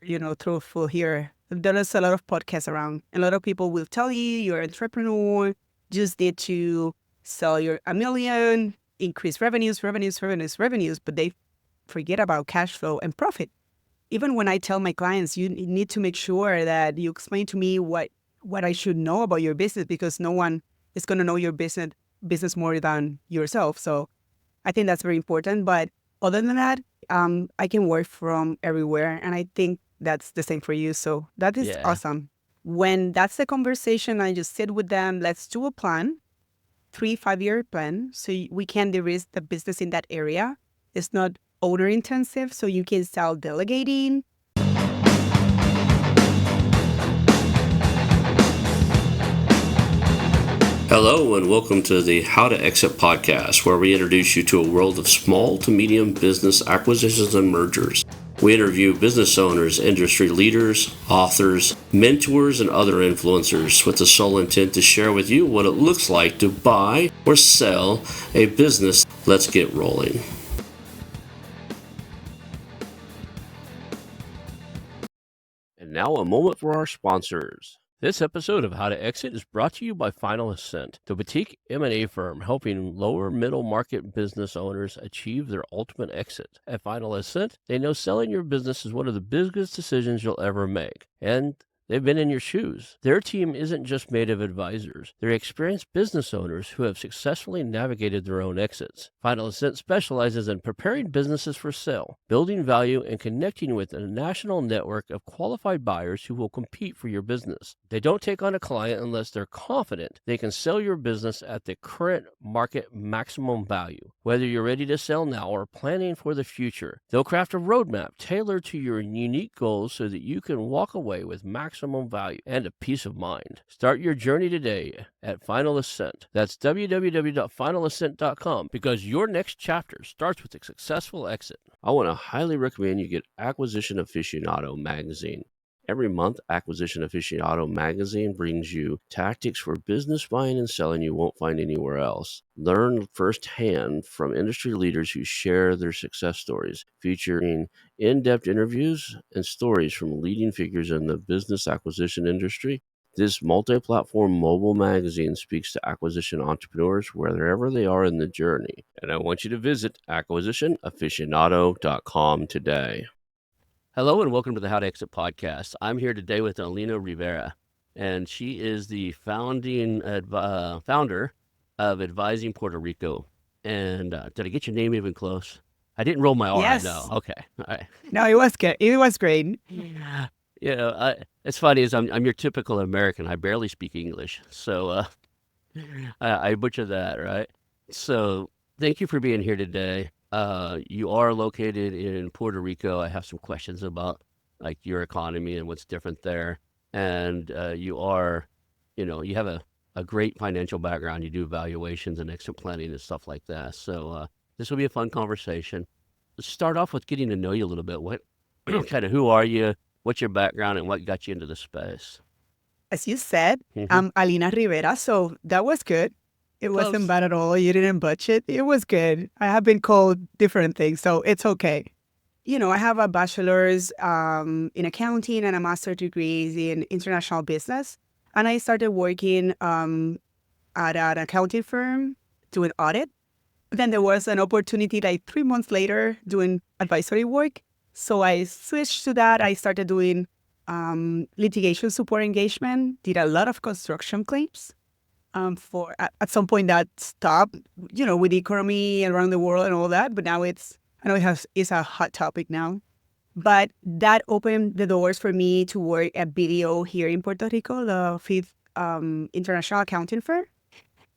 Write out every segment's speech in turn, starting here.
truthful here. There is a lot of podcasts around. A lot of people will tell you you're an entrepreneur, just need to sell your a million, increase revenues, but they forget about cash flow and profit. Even when I tell my clients, you need to make sure that you explain to me what I should know about your business because no one is going to know your business more than yourself. So I think that's very important. But other than that, I can work from everywhere, and I think that's the same for you. So that is Yeah. awesome. When that's the conversation, I just sit with them. Let's do a plan, 3-5 year plan, so we can de-risk the business in that area. It's not owner intensive, so you can start delegating. Hello, and welcome to the How to Exit podcast, where we introduce you to a world of small to medium business acquisitions and mergers. We interview business owners, industry leaders, authors, mentors, and other influencers with the sole intent to share with you what it looks like to buy or sell a business. Let's get rolling. And now a moment for our sponsors. This episode of How to Exit is brought to you by Final Ascent, the boutique M&A firm helping lower middle market business owners achieve their ultimate exit. At Final Ascent, they know selling your business is one of the biggest decisions you'll ever make, and they've been in your shoes. Their team isn't just made of advisors. They're experienced business owners who have successfully navigated their own exits. Final Ascent specializes in preparing businesses for sale, building value, and connecting with a national network of qualified buyers who will compete for your business. They don't take on a client unless they're confident they can sell your business at the current market maximum value. Whether you're ready to sell now or planning for the future, they'll craft a roadmap tailored to your unique goals so that you can walk away with maximum value and a peace of mind. Start your journey today at Final Ascent. That's www.finalascent.com, because your next chapter starts with a successful exit. I want to highly recommend you get Acquisition Aficionado magazine. Every month, Acquisition Aficionado magazine brings you tactics for business buying and selling you won't find anywhere else. Learn firsthand from industry leaders who share their success stories, featuring in-depth interviews and stories from leading figures in the business acquisition industry. This multi-platform mobile magazine speaks to acquisition entrepreneurs wherever they are in the journey. And I want you to visit acquisitionaficionado.com today. Hello and welcome to the How to Exit podcast. I'm here today with Alina Rivera, and she is the founder of Advising Puerto Rico. And did I get your name even close? I didn't roll my R. I know. Yes. Okay. All right. No, it was good. It was great. It's funny is I'm your typical American. I barely speak English, so I butcher that, right? So thank you for being here today. You are located in Puerto Rico. I have some questions about like your economy and what's different there. And you have a great financial background. You do valuations and exit planning and stuff like that. So this will be a fun conversation. Let's start off with getting to know you a little bit. What kind of who are you? What's your background and what got you into the space? As you said, Mm-hmm. I'm Alina Rivera, so that was good. It wasn't Close. bad at all. You didn't butch it. It was good. I have been called different things, so it's okay. I have a bachelor's in accounting and a master's degrees in international business. And I started working at an accounting firm doing audit. Then there was an opportunity like 3 months later doing advisory work. So I switched to that. I started doing litigation support engagement, did a lot of construction claims. For at some point that stopped, with the economy around the world and all that. But now I know it's a hot topic now. But that opened the doors for me to work at BDO here in Puerto Rico, the fifth international accounting firm.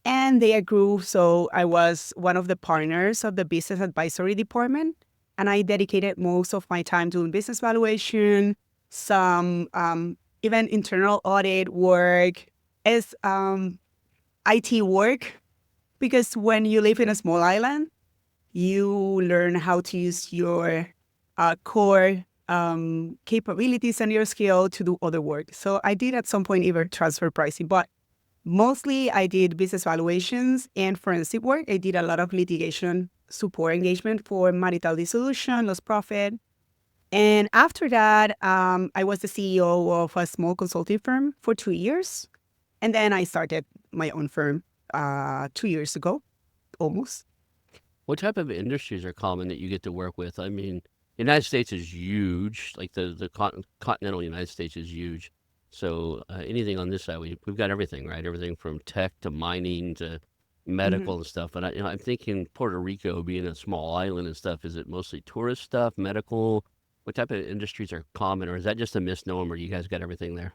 And they grew, so I was one of the partners of the business advisory department. And I dedicated most of my time doing business valuation, some even internal audit work, as IT work, because when you live in a small island, you learn how to use your core capabilities and your skill to do other work. So I did at some point even transfer pricing, but mostly I did business valuations and forensic work. I did a lot of litigation support engagement for marital dissolution, lost profit, And after that, I was the CEO of a small consulting firm for 2 years. And then I started my own firm 2 years ago, almost. What type of industries are common that you get to work with? I mean, the United States is huge. Like the continental United States is huge. So anything on this side, we've got everything, right? Everything from tech to mining to medical Mhm. and stuff. But I'm thinking Puerto Rico being a small island and stuff. Is it mostly tourist stuff, medical? What type of industries are common, or is that just a misnomer? You guys got everything there.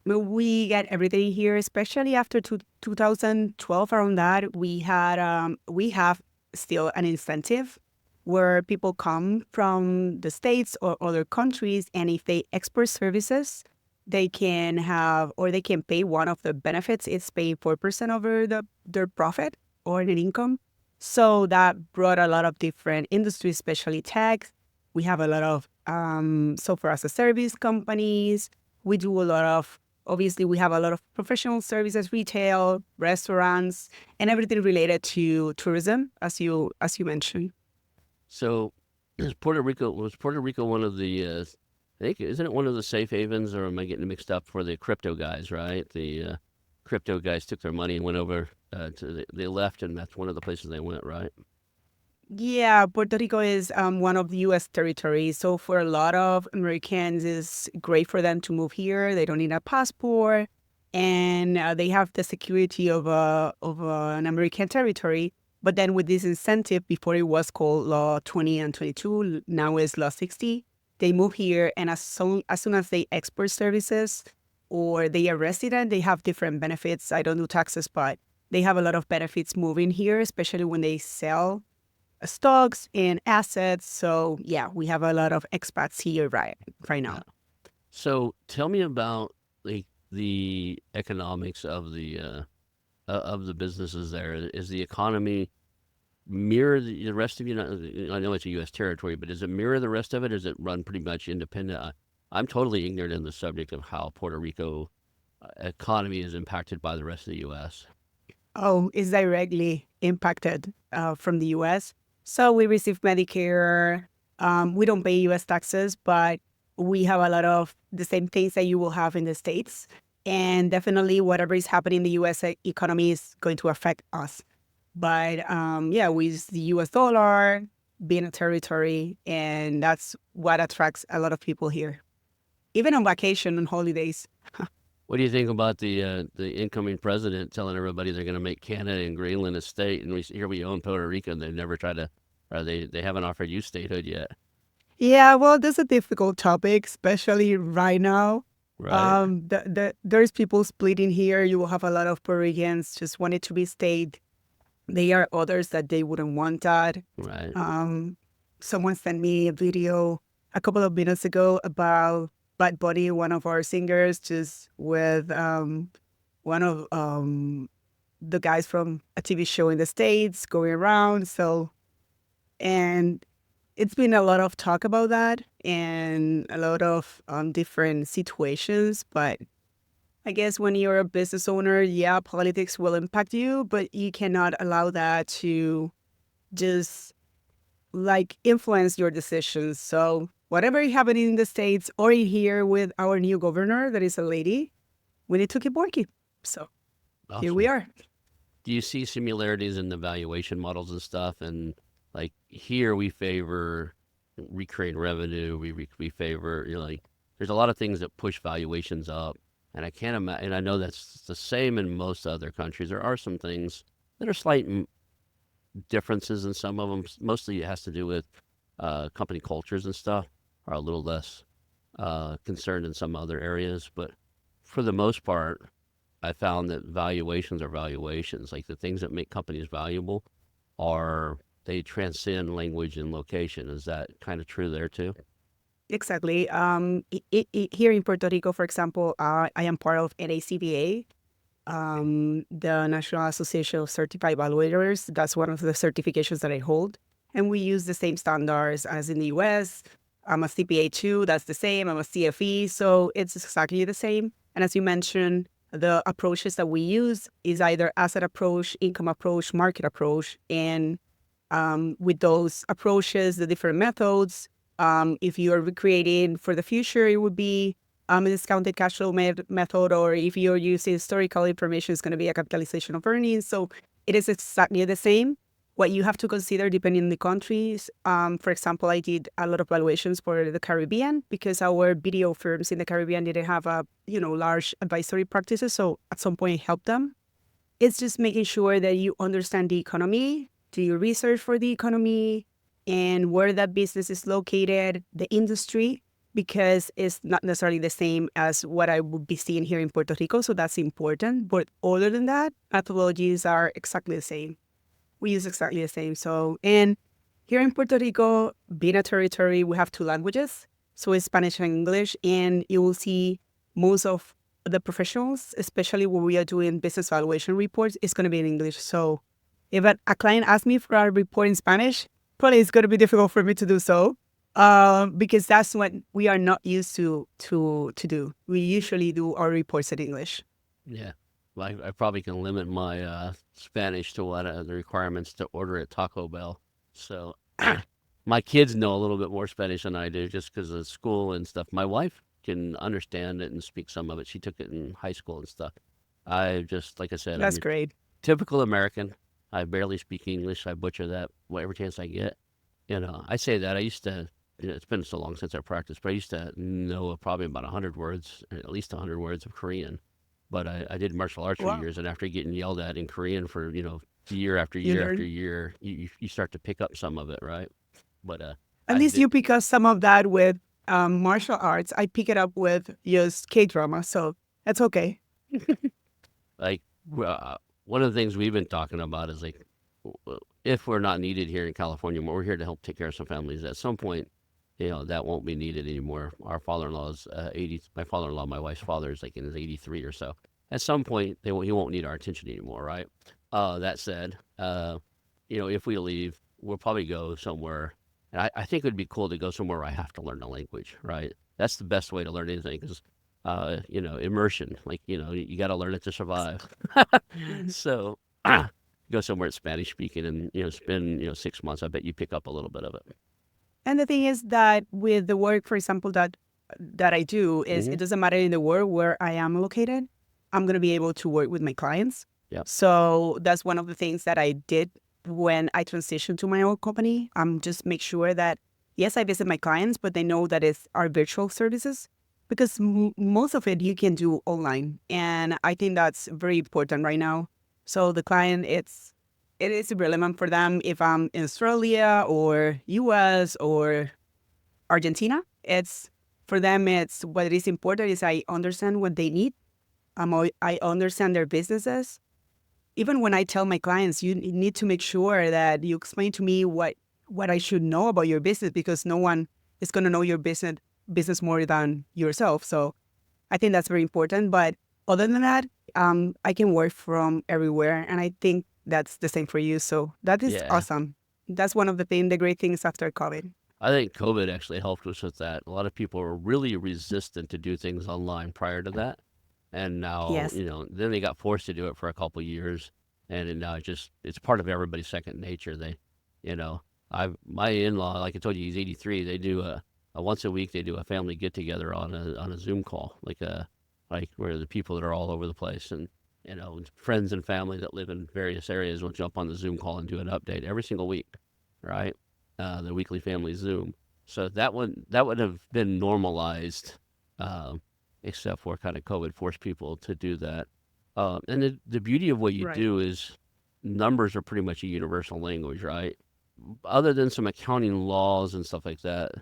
We get everything here, especially after 2012. Around that, we have still an incentive where people come from the States or other countries, and if they export services, they can have or they can pay one of the benefits. It's paying 4% over their profit or net income. So that brought a lot of different industries, especially tech. We have a lot of software as a service companies. We do a lot of Obviously, we have a lot of professional services, retail, restaurants, and everything related to tourism, as you mentioned. So, was Puerto Rico one of the? I think isn't it one of the safe havens, or am I getting mixed up for the crypto guys? Right, the crypto guys took their money and went over they left, and that's one of the places they went. Right. Yeah, Puerto Rico is one of the U.S. territories. So for a lot of Americans, it's great for them to move here. They don't need a passport, and they have the security of an American territory. But then with this incentive, before it was called Law 20 and 22, now is Law 60. They move here, and as soon as they export services or they are resident, they have different benefits. I don't do taxes, but they have a lot of benefits moving here, especially when they sell stocks and assets. So yeah, we have a lot of expats here right Yeah. now. So tell me about the economics of the businesses there. Is the economy mirror the rest of I know it's a U.S. territory, but does it mirror the rest of it? Or does it run pretty much independent? I'm totally ignorant in the subject of how Puerto Rico economy is impacted by the rest of the U.S. Oh, it's directly impacted from the U.S. So we receive Medicare. We don't pay U.S. taxes, but we have a lot of the same things that you will have in the States. And definitely, whatever is happening in the U.S. Economy is going to affect us. But yeah, we use the U.S. dollar, being a territory, and that's what attracts a lot of people here, even on vacation and holidays. What do you think about the incoming president telling everybody they're going to make Canada and Greenland a state, and here we own Puerto Rico, and they've never tried to, or they haven't offered you statehood yet, Yeah, well, that's a difficult topic, especially right now. right? There's people splitting here. You will have a lot of Puerto Ricans just want it to be state. There are others that they wouldn't want that. Right. Um, Someone sent me a video a couple of minutes ago about Bad Bunny, one of our singers, just with one of the guys from a TV show in the States going around. And it's been a lot of talk about that and a lot of different situations. But I guess when you're a business owner, yeah, politics will impact you, but you cannot allow that to just like influence your decisions. So whatever is happening in the States or in here with our new governor, that is a lady, we need to keep working. So here we Awesome. are. Do you see similarities in the valuation models and stuff? And like here, we favor recurring revenue. We favor like there's a lot of things that push valuations up, and I can't imagine. And I know that's the same in most other countries. There are some things that are slight differences in some of them. Mostly, it has to do with company cultures and stuff are a little less concerned in some other areas, but for the most part, I found that valuations are valuations. Like the things that make companies valuable are they transcend language and location. Is that kind of true there too? Exactly. Here in Puerto Rico, for example, I am part of NACBA, the National Association of Certified Evaluators. That's one of the certifications that I hold. And we use the same standards as in the US. I'm a CPA too, that's the same. I'm a CFE, so it's exactly the same. And as you mentioned, the approaches that we use is either asset approach, income approach, market approach. And with those approaches, the different methods, If you are recreating for the future, it would be a discounted cash flow method, or if you're using historical information, it's going to be a capitalization of earnings. So it is exactly the same. What you have to consider depending on the countries. For example, I did a lot of valuations for the Caribbean because our BDO firms in the Caribbean didn't have large advisory practices. So at some point, it helped them. It's just making sure that you understand the economy, do your research for the economy, and where that business is located, the industry, because it's not necessarily the same as what I would be seeing here in Puerto Rico. So that's important. But other than that, methodologies are exactly the same. We use exactly the same. So, and here in Puerto Rico, being a territory, we have two languages. So it's Spanish and English. And you will see most of the professionals, especially when we are doing business valuation reports, it's going to be in English. So if a client asks me for a report in Spanish, probably it's going to be difficult for me to do so, because that's what we are not used to do. We usually do our reports in English. Yeah. Well, I probably can limit my Spanish to what the requirements to order at Taco Bell. So my kids know a little bit more Spanish than I do just because of school and stuff. My wife can understand it and speak some of it. She took it in high school and stuff. I just, like I said, I'm That's your great. typical American. I barely speak English. I butcher that every chance I get. I say that. I used to, it's been so long since I practiced, but I used to know probably about 100 words, at least 100 words of Korean. But I did martial arts for Wow. years, and after getting yelled at in Korean for, year after You year after learn. year, you start to pick up some of it, right? But At I least did, you pick up some of that with martial arts. I pick it up with just K-drama, so that's okay. like, one of the things we've been talking about is like, if we're not needed here in California, we're here to help take care of some families. At some point, that won't be needed anymore. Our father-in-law is 80. My father-in-law, my wife's father, is like in his 83 or so. At some point, he won't need our attention anymore, right? That said, if we leave, we'll probably go somewhere. And I think it would be cool to go somewhere where I have to learn the language, right? That's the best way to learn anything because, immersion, like, you got to learn it to survive. Mhm. So go somewhere that's Spanish speaking and, spend, 6 months. I bet you pick up a little bit of it. And the thing is that with the work, for example, that I do, is Hmm. it doesn't matter in the world where I am located. I'm going to be able to work with my clients. Yep. So that's one of the things that I did when I transitioned to my own company. Just make sure that, yes, I visit my clients, but they know that it's our virtual services because most of it you can do online. And I think that's very important right now. So the client, it is relevant for them if I'm in Australia or US or Argentina. It's for them, it's what is important is I understand what they need. I understand their businesses. Even when I tell my clients, you need to make sure that you explain to me what I should know about your business because no one is going to know your business more than yourself. So I think that's very important. But other than that, I can work from everywhere, and I think that's the same for you. So that is Yeah. awesome. That's one of the great things after COVID. I think COVID actually helped us with that. A lot of people were really resistant to do things online prior to that. And now, Yes, then they got forced to do it for a couple of years. And now it's part of everybody's second nature. You know, my in-law, like I told you, he's 83. They do a once a week, they do a family get together on a Zoom call, like where the people that are all over the place and, friends and family that live in various areas will jump on the Zoom call and do an update every single week, right? The weekly family Zoom. So that would have been normalized, except for kind of COVID forced people to do that. And the beauty of what you right. do is numbers are pretty much a universal language, right? Other than some accounting laws and stuff like that,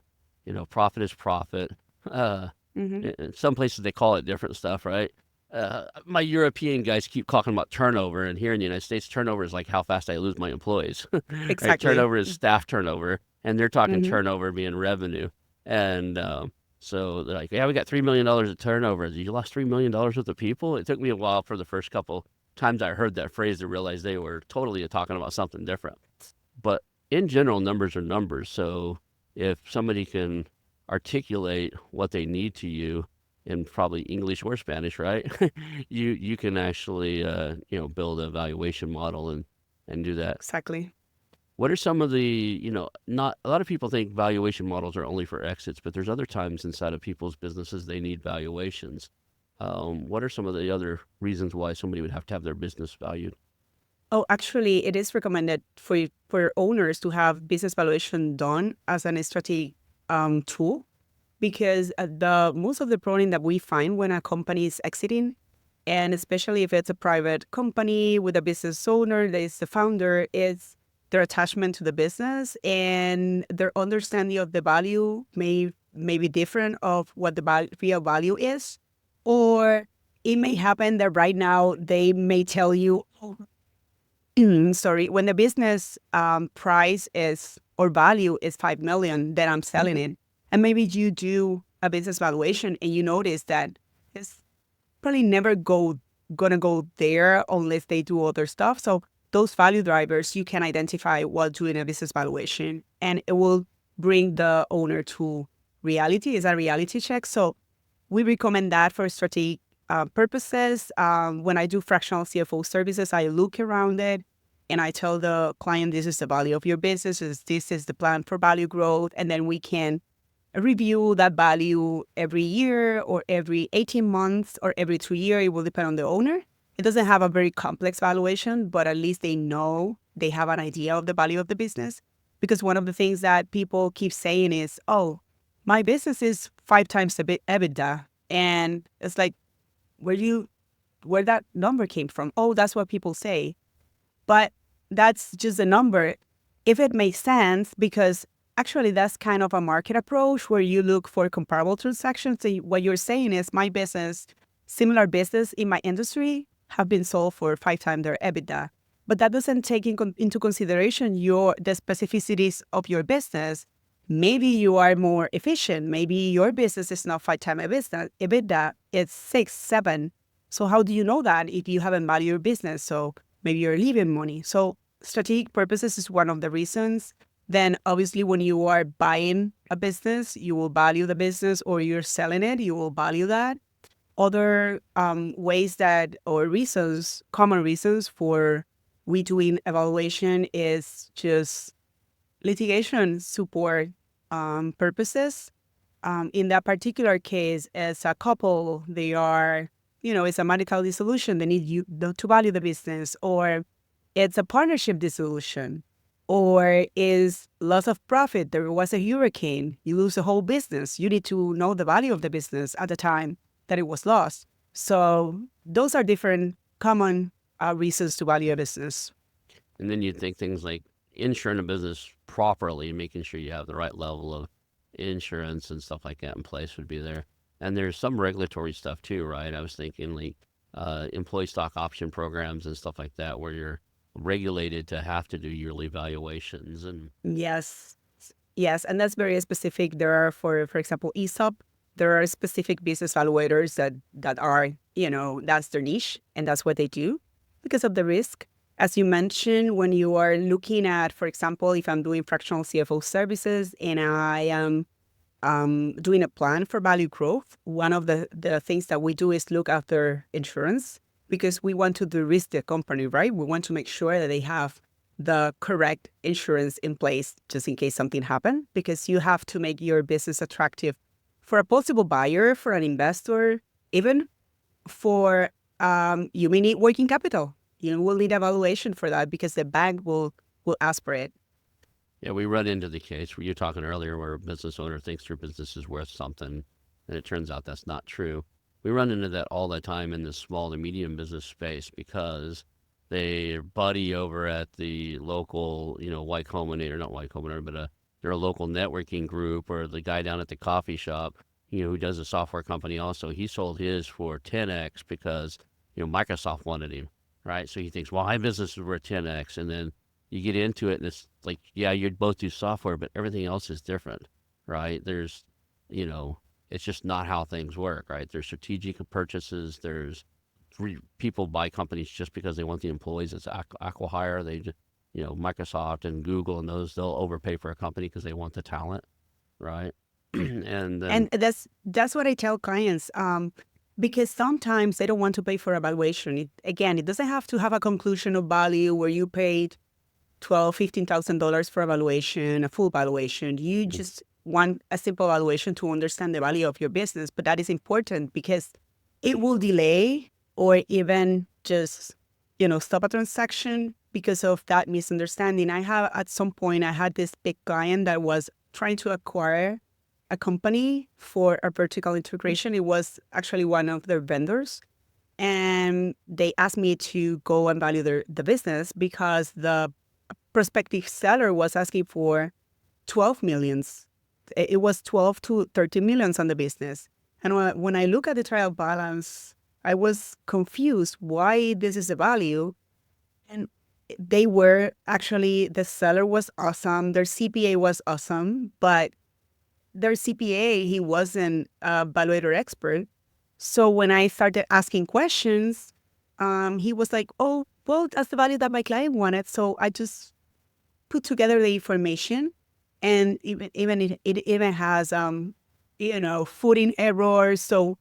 profit is profit. Uh, Hmm. in some places they call it different stuff, right? My European guys keep talking about turnover, and here in the United States, turnover is like how fast I lose my employees. Right? Exactly. Turnover is staff turnover, and they're talking Hmm. turnover being revenue. And so they're like, "Yeah, we got $3 million of turnover. You lost $3 million worth of people." It took me a while for the first couple times I heard that phrase to realize they were totally talking about something different. But in general, numbers are numbers. So if somebody can articulate what they need to you in probably English or Spanish, right? You can actually build a valuation model and do that. Exactly. What are some of the, not a lot of people think valuation models are only for exits, but there's other times inside of people's businesses they need valuations. What are some of the other reasons why somebody would have to have their business valued? Oh, actually, it is recommended for owners to have business valuation done as an strategic tool, because the most of the problem that we find when a company is exiting, and especially if it's a private company with a business owner that is the founder, is their attachment to the business and their understanding of the value may be different of what the real value is, or it may happen that right now they may tell you, oh, sorry, when the business price is or value is 5 million, then I'm selling it. And maybe you do a business valuation and you notice that it's probably never gonna go there unless they do other stuff. So those value drivers you can identify while doing a business valuation, and it will bring the owner to reality. It's a reality check. So we recommend that for strategic purposes. When I do fractional CFO services, I look around it and I tell the client, this is the value of your business, this is the plan for value growth. And then we can review that value every year or every 18 months or every 2 years. It will depend on the owner. It doesn't have a very complex valuation, but at least they know, they have an idea of the value of the business. Because one of the things that people keep saying is, oh, my business is 5 times the EBITDA. And it's like, where that number came from? Oh, that's what people say. But that's just a number. If it makes sense, because actually that's kind of a market approach where you look for comparable transactions. So what you're saying is my business, similar business in my industry have been sold for 5 times their EBITDA. But that doesn't take into consideration the specificities of your business. Maybe you are more efficient. Maybe your business is not 5 times EBITDA, it's 6, 7. So how do you know that if you haven't valued your business? So maybe you're leaving money. So strategic purposes is one of the reasons. Then obviously when you are buying a business, you will value the business, or you're selling it, you will value that. Other ways that, or reasons, common reasons for we doing evaluation is just litigation support purposes. In that particular case, as a couple, they are, it's a medical dissolution. They need you to value the business, or it's a partnership dissolution, or is loss of profit. There was a hurricane. You lose the whole business. You need to know the value of the business at the time that it was lost. So those are different common reasons to value a business. And then you'd think things like insuring a business properly, making sure you have the right level of insurance and stuff like that in place would be there. And there's some regulatory stuff too, right? I was thinking like employee stock option programs and stuff like that, where you're regulated to have to do yearly valuations. And Yes. Yes, and that's very specific. There are, for example, ESOP, there are specific business evaluators that are, that's their niche and that's what they do because of the risk. As you mentioned, when you are looking at, for example, if I'm doing fractional CFO services and I am doing a plan for value growth, one of the things that we do is look after insurance, because we want to de-risk the company, right? We want to make sure that they have the correct insurance in place just in case something happens, because you have to make your business attractive for a possible buyer, for an investor, even for, you may need working capital. You will need evaluation for that because the bank will ask for it. yeah, we run into the case where you're talking earlier where a business owner thinks their business is worth something, and it turns out that's not true. We run into that all the time in the small to medium business space because they're buddy over at the local, Y Combinator, not Y Combinator, but they're a local networking group, or the guy down at the coffee shop, who does a software company also. He sold his for 10x because, Microsoft wanted him, right? So he thinks, well, my business is worth 10x. And then you get into it and it's like, yeah, you'd both do software, but everything else is different, right? There's, it's just not how things work, right? There's strategic purchases. There's people buy companies just because they want the employees. It's acqui-hire. They just, Microsoft and Google and those, they'll overpay for a company because they want the talent, right? And then, And that's what I tell clients, because sometimes they don't want to pay for evaluation. It doesn't have to have a conclusion of value where you paid $15,000 for a valuation, a full valuation. You just want a simple valuation to understand the value of your business, but that is important because it will delay or even just, stop a transaction because of that misunderstanding. At some point, I had this big client that was trying to acquire a company for a vertical integration. It was actually one of their vendors. And they asked me to go and value the business because the prospective seller was asking for 12 millions. It was 12 to 30 millions on the business. And when I look at the trial balance, I was confused why this is the value. And the seller was awesome. Their CPA was awesome, but their CPA, he wasn't a valuator expert. So when I started asking questions, he was like, oh, well, that's the value that my client wanted. So I just put together the information, and it even has footing errors. So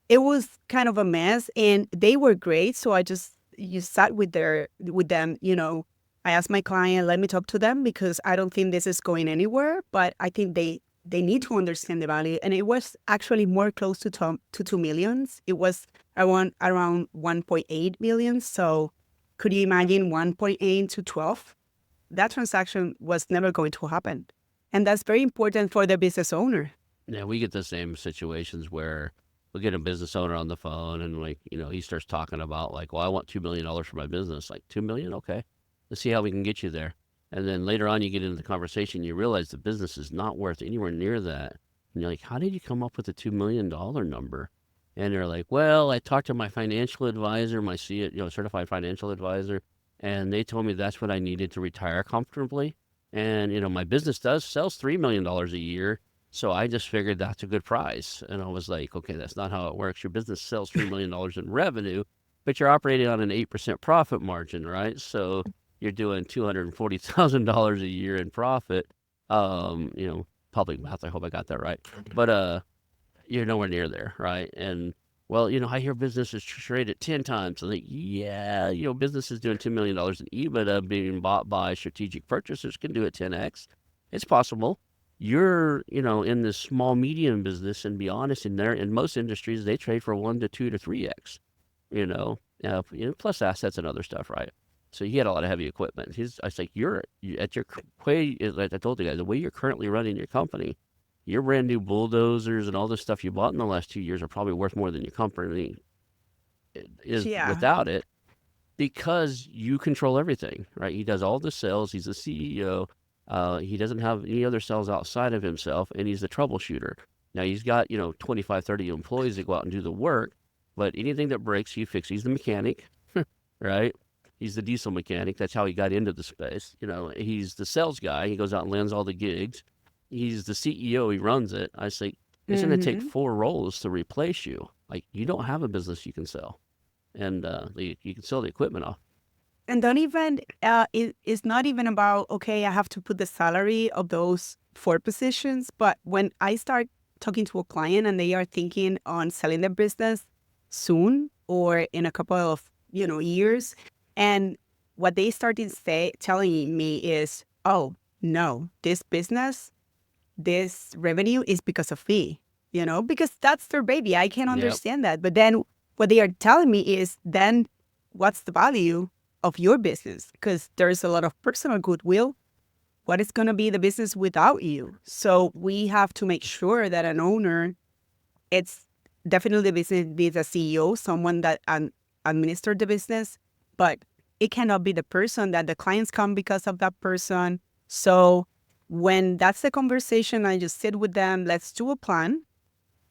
it was kind of a mess, and they were great. So I just sat with them. I asked my client, let me talk to them because I don't think this is going anywhere, but I think they need to understand the value. And it was actually more close to 2 millions. It was around 1.8 million. So could you imagine 1.8 to 12? That transaction was never going to happen. And that's very important for the business owner. Yeah, we get the same situations where we get a business owner on the phone and he starts talking about well, I want $2 million for my business. Like, 2 million? Okay. Let's see how we can get you there. And then later on you get into the conversation, you realize the business is not worth anywhere near that. And you're like, how did you come up with the $2 million number? And they're like, well, I talked to my financial advisor, my certified financial advisor, and they told me that's what I needed to retire comfortably. And, my business sells $3 million a year. So I just figured that's a good price. And I was like, okay, that's not how it works. Your business sells $3 million in revenue, but you're operating on an 8% profit margin, right? So you're doing $240,000 a year in profit. Public math, I hope I got that right. But you're nowhere near there, right? And well, I hear businesses trade at 10 times. I'm like, yeah, business is doing $2 million in EBITDA being bought by strategic purchasers can do it 10x. It's possible. You're, in this small, medium business, and be honest, in most industries, they trade for 1 to 2 to 3x, plus assets and other stuff, right? So he had a lot of heavy equipment. I was like, you at your way, like I told you guys, the way you're currently running your company, your brand new bulldozers and all the stuff you bought in the last 2 years are probably worth more than your company is without it, because you control everything, right? He does all the sales. He's the CEO. He doesn't have any other sales outside of himself, and he's the troubleshooter. Now, he's got, 25, 30 employees that go out and do the work, but anything that breaks, he fixes. He's the mechanic, right? He's the diesel mechanic. That's how he got into the space. He's the sales guy. He goes out and lands all the gigs. He's the CEO. He runs it. I say, it's going to take 4 roles to replace you. Like, you don't have a business you can sell. And you can sell the equipment off. And don't even, it's not even about, okay, I have to put the salary of those 4 positions. But when I start talking to a client and they are thinking on selling their business soon or in a couple of, years, and what they started telling me is, oh, no, this business, this revenue is because of me, because that's their baby. I can understand that. But then what they are telling me is, then what's the value of your business? Because there's a lot of personal goodwill. What is going to be the business without you? So we have to make sure that an owner, it's definitely the business needs a CEO, someone that administers the business, but it cannot be the person that the clients come because of that person. So when that's the conversation, I just sit with them. Let's do a plan,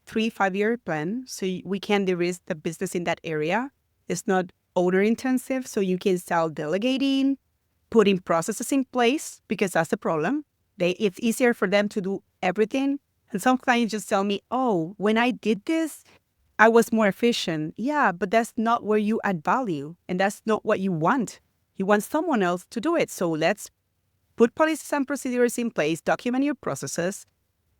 3-5-year plan, so we can de-risk the business in that area. It's not owner intensive, so you can start delegating, putting processes in place, because that's the problem. It's easier for them to do everything. And some clients just tell me, oh, when I did this, I was more efficient. Yeah, but that's not where you add value. And that's not what you want. You want someone else to do it. So let's put policies and procedures in place, document your processes,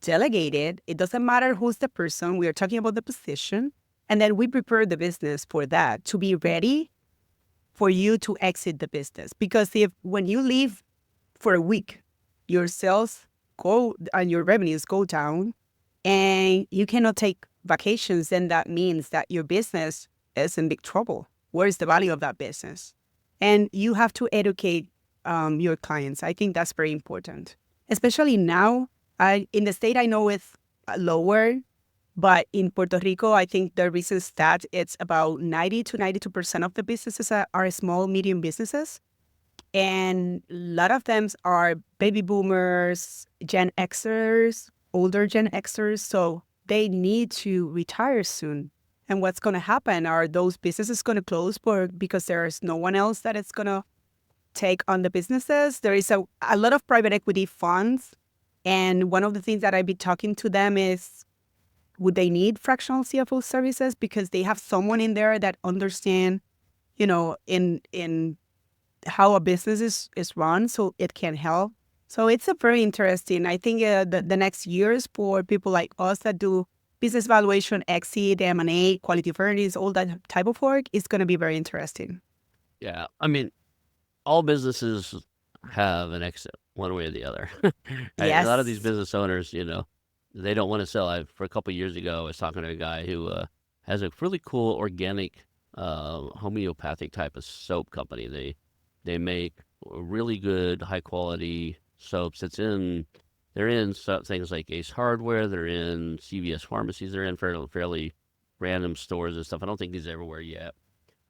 delegate it. It doesn't matter who's the person. We are talking about the position. And then we prepare the business for that, to be ready for you to exit the business. Because when you leave for a week, your sales go and your revenues go down, and you cannot take vacations, then that means that your business is in big trouble. Where is the value of that business? And you have to educate your clients. I think that's very important, especially now. In the state, I know it's lower, but in Puerto Rico, I think the recent stat, it's about 90 to 92% of the businesses are small, medium businesses. And a lot of them are baby boomers, Gen Xers, older Gen Xers. So they need to retire soon. And what's going to happen are those businesses going to close because there's no one else that is going to take on the businesses. There is a lot of private equity funds. And one of the things that I've been talking to them is, would they need fractional CFO services? Because they have someone in there that understand, in how a business is run, so it can help. So it's a very interesting. I think the next years for people like us that do business valuation, exit, M&A, quality of earnings, all that type of work is going to be very interesting. Yeah. I mean, all businesses have an exit one way or the other. Right? A lot of these Yes. business owners, they don't want to sell. For a couple of years ago, I was talking to a guy who has a really cool organic homeopathic type of soap company. They make really good, high quality soaps. They're in things like Ace Hardware. They're in CVS pharmacies. They're in fairly random stores and stuff. I don't think he's everywhere yet.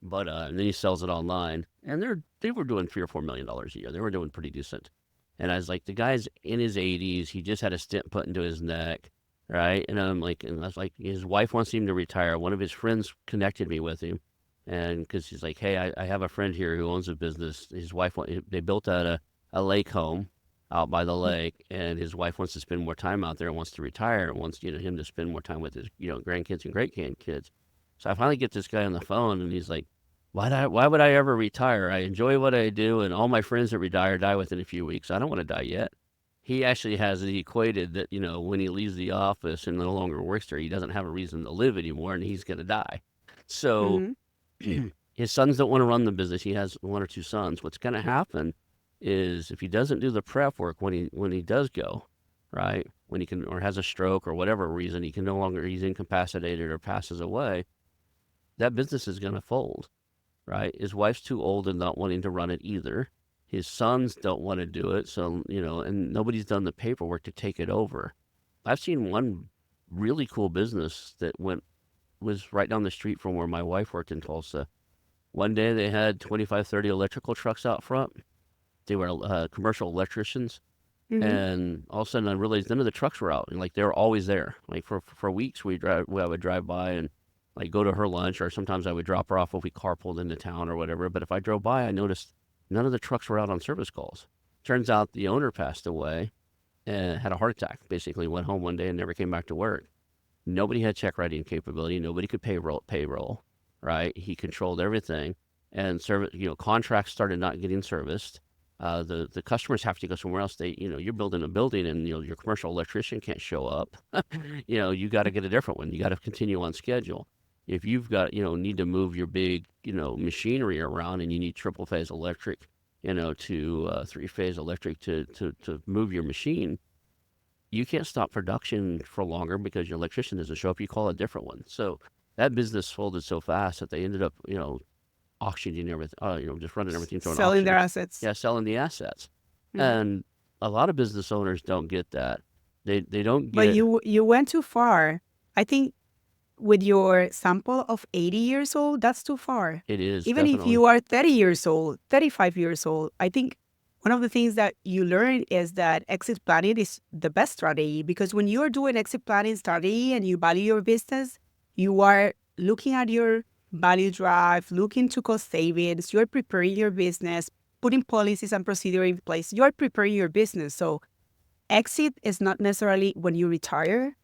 But and then he sells it online, and they were doing $3 or $4 million a year. They were doing pretty decent. And I was like, the guy's in his 80s. He just had a stent put into his neck, right? And I was like, his wife wants him to retire. One of his friends connected me with him, and because he's like, hey, I have a friend here who owns a business. His wife, they built out a lake home out by the lake, and his wife wants to spend more time out there and wants to retire and wants him to spend more time with his grandkids and great grandkids. So I finally get this guy on the phone, and he's like, why would I ever retire? I enjoy what I do, and all my friends that retire die within a few weeks. I don't want to die yet. He actually has it equated that, when he leaves the office and no longer works there, he doesn't have a reason to live anymore, and he's going to die. So Mm-hmm. his sons don't want to run the business. He has one or two sons. What's going to happen is if he doesn't do the prep work when he does go, right, when he can, or has a stroke or whatever reason, he can no longer, he's incapacitated or passes away, that business is going to fold, right? His wife's too old and not wanting to run it either. His sons don't want to do it. So, and nobody's done the paperwork to take it over. I've seen one really cool business that was right down the street from where my wife worked in Tulsa. One day they had 25, 30 electrical trucks out front. They were commercial electricians. Mm-hmm. And all of a sudden I realized none of the trucks were out. And they were always there. For weeks I would drive by and go to her lunch, or sometimes I would drop her off if we carpooled into town or whatever. But if I drove by, I noticed none of the trucks were out on service calls. Turns out the owner passed away and had a heart attack. Basically went home one day and never came back to work. Nobody had check writing capability. Nobody could payroll, right? He controlled everything, and contracts started not getting serviced. The customers have to go somewhere else. You're building a building, and your commercial electrician can't show up. You got to get a different one. You got to continue on schedule. If you've got need to move your big machinery around, and you need triple phase electric, to 3-phase electric to move your machine, you can't stop production for longer because your electrician doesn't show up. You call a different one. So that business folded so fast that they ended up auctioning everything, just running everything through an Selling auction. their assets. Yeah, selling the assets. Mm. And a lot of business owners don't get that. They don't But get you went too far. I think with your sample of 80 years old, that's too far. it is Even if definitely. you are 30 years old, 35 years old, I think one of the things that you learn is that exit planning is the best strategy, because when you're doing exit planning strategy and you value your business, you are looking at your value drive, looking to cost savings, you're preparing your business, putting policies and procedure in place. You're preparing your business. So exit is not necessarily when you retire.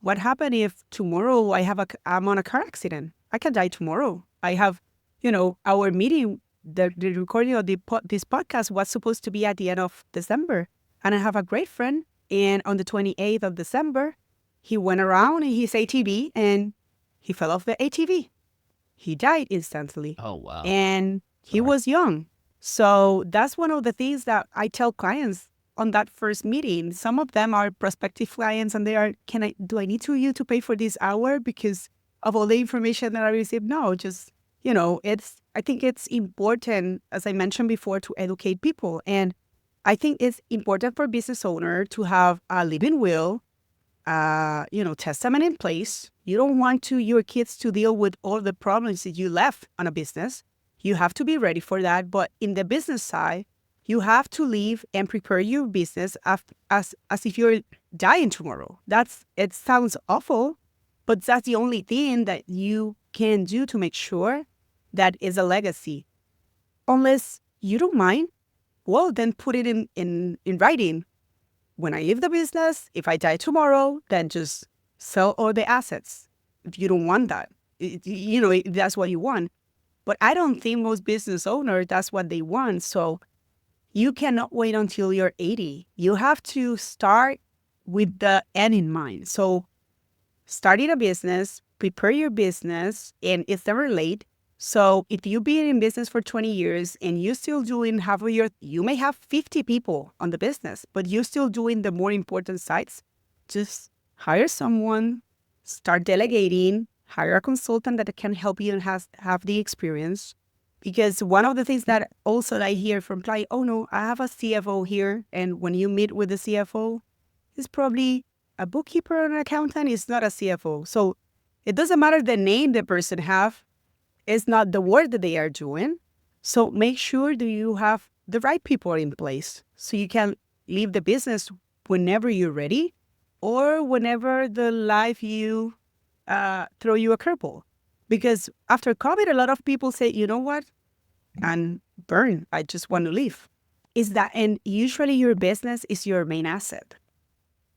What happened if tomorrow I'm on a car accident? I can die tomorrow. I have, our meeting, the recording of this podcast was supposed to be at the end of December. And I have a great friend, and on the 28th of December, he went around in his ATV and he fell off the ATV. He died instantly. Oh wow. And he Sorry. was young. So that's one of the things that I tell clients on that first meeting. Some of them are prospective clients and they are, do I need you to pay for this hour because of all the information that I received? No, just, I think it's important, as I mentioned before, to educate people. And I think it's important for business owner to have a living will, testament in place. You don't want your kids to deal with all the problems that you left on a business. You have to be ready for that. But in the business side, you have to leave and prepare your business as if you're dying tomorrow. It sounds awful, but that's the only thing that you can do to make sure that is a legacy. Unless you don't mind, well, then put it in writing. When I leave the business, if I die tomorrow, then just sell all the assets. If you don't want that, if that's what you want. But I don't think most business owners, that's what they want. So you cannot wait until you're 80. You have to start with the end in mind. So starting a business, prepare your business, and it's never late. So if you've been in business for 20 years and you're still doing you may have 50 people on the business, but you're still doing the more important sides, just hire someone, start delegating, hire a consultant that can help you and have the experience. Because one of the things that also I hear from clients, oh no, I have a CFO here. And when you meet with the CFO, he's probably a bookkeeper or an accountant. It's not a CFO. So it doesn't matter the name the person have. It's not the work that they are doing. So make sure that you have the right people in place so you can leave the business whenever you're ready or whenever the life you throw you a curveball. Because after COVID, a lot of people say, you know what? And burn, I just want to leave. And usually your business is your main asset.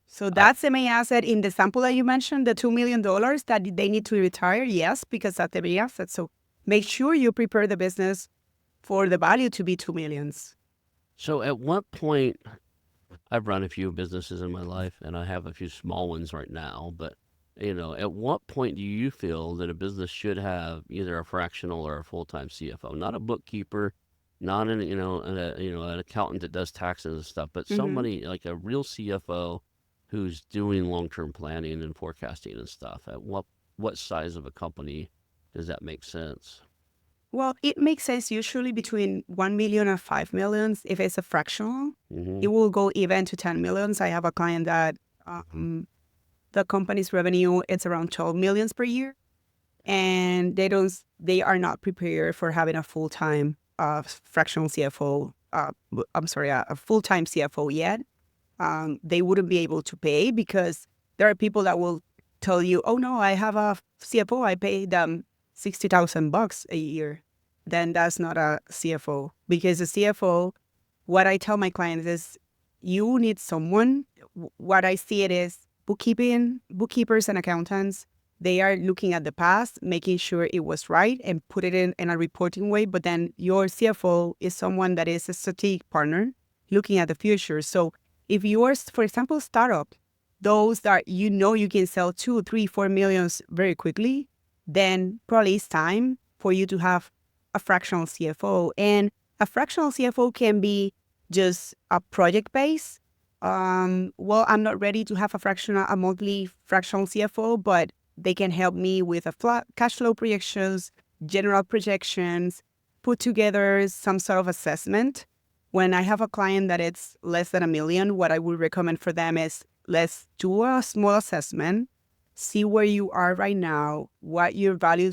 So that's the main asset in the sample that you mentioned, the $2 million that they need to retire. Yes, because that's the main asset. So make sure you prepare the business for the value to be $2 million. So at what point, I've run a few businesses in my life and I have a few small ones right now, but at what point do you feel that a business should have either a fractional or a full-time CFO, not a bookkeeper, not an accountant that does taxes and stuff, but somebody like a real CFO who's doing long-term planning and forecasting and stuff? At what size of a company does that make sense? Well, it makes sense usually between 1 million and 5 million. If it's a fractional, it will go even to 10 millions. I have a client that the company's revenue is around 12 millions per year, and they are not prepared for having a full-time fractional CFO. A full-time CFO yet. They wouldn't be able to pay because there are people that will tell you, oh no, I have a CFO, I pay them $60,000 a year. Then that's not a CFO, because a CFO, what I tell my clients is you need someone. What I see it is bookkeepers and accountants, they are looking at the past, making sure it was right and put it in a reporting way. But then your CFO is someone that is a strategic partner looking at the future. So if you are, for example, startup, those that you can sell 2, 3, 4 millions very quickly, then probably it's time for you to have a fractional CFO. And a fractional CFO can be just a project base. Well, I'm not ready to have a monthly fractional CFO, but they can help me with cash flow projections, general projections, put together some sort of assessment. When I have a client that it's less than $1 million, what I would recommend for them is let's do a small assessment, see where you are right now, what your value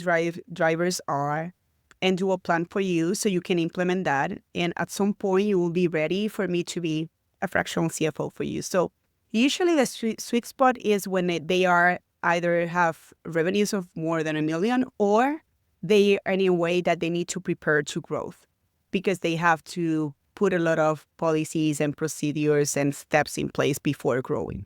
drivers are, and do a plan for you so you can implement that. And at some point, you will be ready for me to be a fractional CFO for you. So usually the sweet spot is when they are either have revenues of more than $1 million or they are in a way that they need to prepare to growth because they have to put a lot of policies and procedures and steps in place before growing.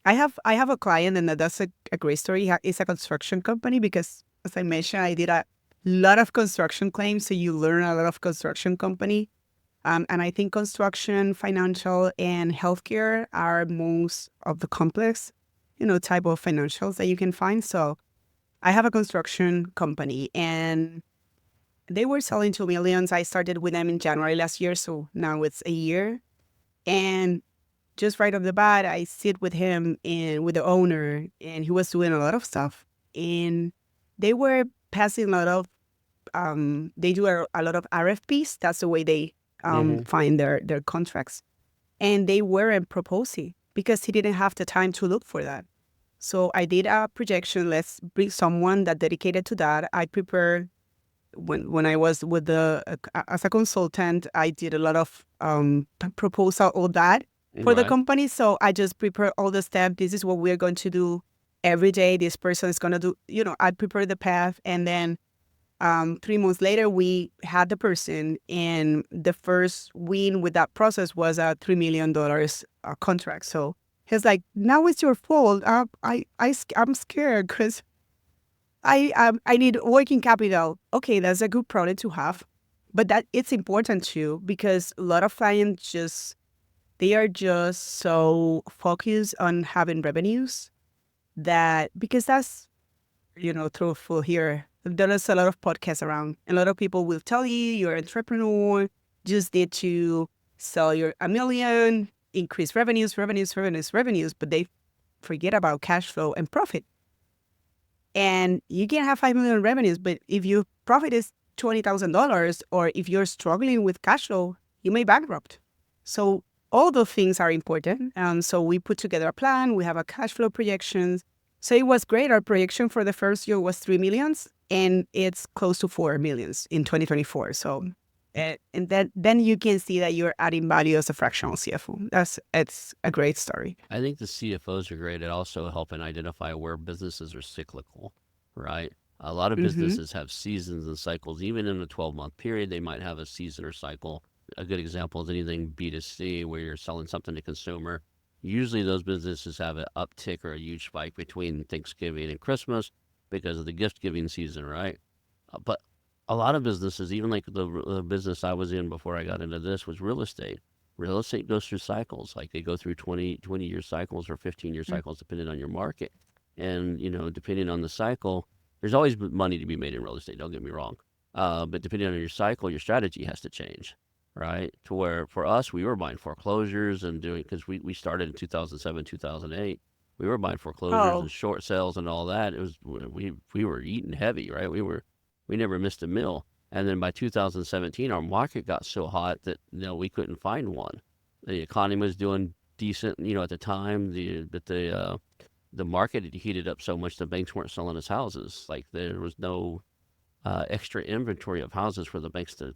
I have a client, and that's a great story. It's a construction company because, as I mentioned, I did a lot of construction claims, so you learn a lot of construction company. And I think construction, financial, and healthcare are most of the complex, type of financials that you can find. So I have a construction company, and They were selling 2 millions. I started with them in January last year, so now it's a year. And just right off the bat, I sit with him and with the owner, and he was doing a lot of stuff. And they were passing a lot of, they do a lot of RFPs. That's the way they Mm-hmm. find their contracts. And they weren't proposing because he didn't have the time to look for that. So I did a projection. Let's bring someone that dedicated to that. I prepared when I was with the as a consultant. I did a lot of proposal, all that for the Right. company. So I just prepare all the steps. This is what we're going to do every day. This person is going to do. I prepare the path, and then 3 months later, we had the person, and the first win with that process was a $3 million contract. So he's like, "Now it's your fault. I'm scared because I need working capital." Okay, that's a good problem to have, but that it's important too because a lot of clients they are just so focused on having revenues that because that's truthful here. There is a lot of podcasts around. A lot of people will tell you you're an entrepreneur, just need to sell your a million, increase revenues, revenues, revenues, revenues, but they forget about cash flow and profit. And you can have 5 million revenues, but if your profit is $20,000, or if you're struggling with cash flow, you may bankrupt. So all those things are important. So we put together a plan. We have a cash flow projections. So it was great. Our projection for the first year was 3 millions, and it's close to 4 millions in 2024. So, and then you can see that you're adding value as a fractional CFO. It's a great story. I think the CFOs are great at also helping identify where businesses are cyclical, right? A lot of Mm-hmm. businesses have seasons and cycles. Even in a 12-month period, they might have a season or cycle. A good example is anything B2C where you're selling something to consumer. Usually those businesses have an uptick or a huge spike between Thanksgiving and Christmas because of the gift giving season, right? But a lot of businesses, even like the business I was in before I got into this, was real estate. Real estate goes through cycles. Like they go through 20-year cycles or 15-year cycles, depending on your market. And, depending on the cycle, there's always money to be made in real estate. Don't get me wrong. But depending on your cycle, your strategy has to change, right? To where for us, we were buying foreclosures and doing, because we started in 2007, 2008. We were buying foreclosures and Oh, short sales and all that. It was, we were eating heavy, right? We never missed a meal. And then by 2017, our market got so hot that we couldn't find one. The economy was doing decent, at the time. The market had heated up so much the banks weren't selling us houses. Like there was no extra inventory of houses for the banks to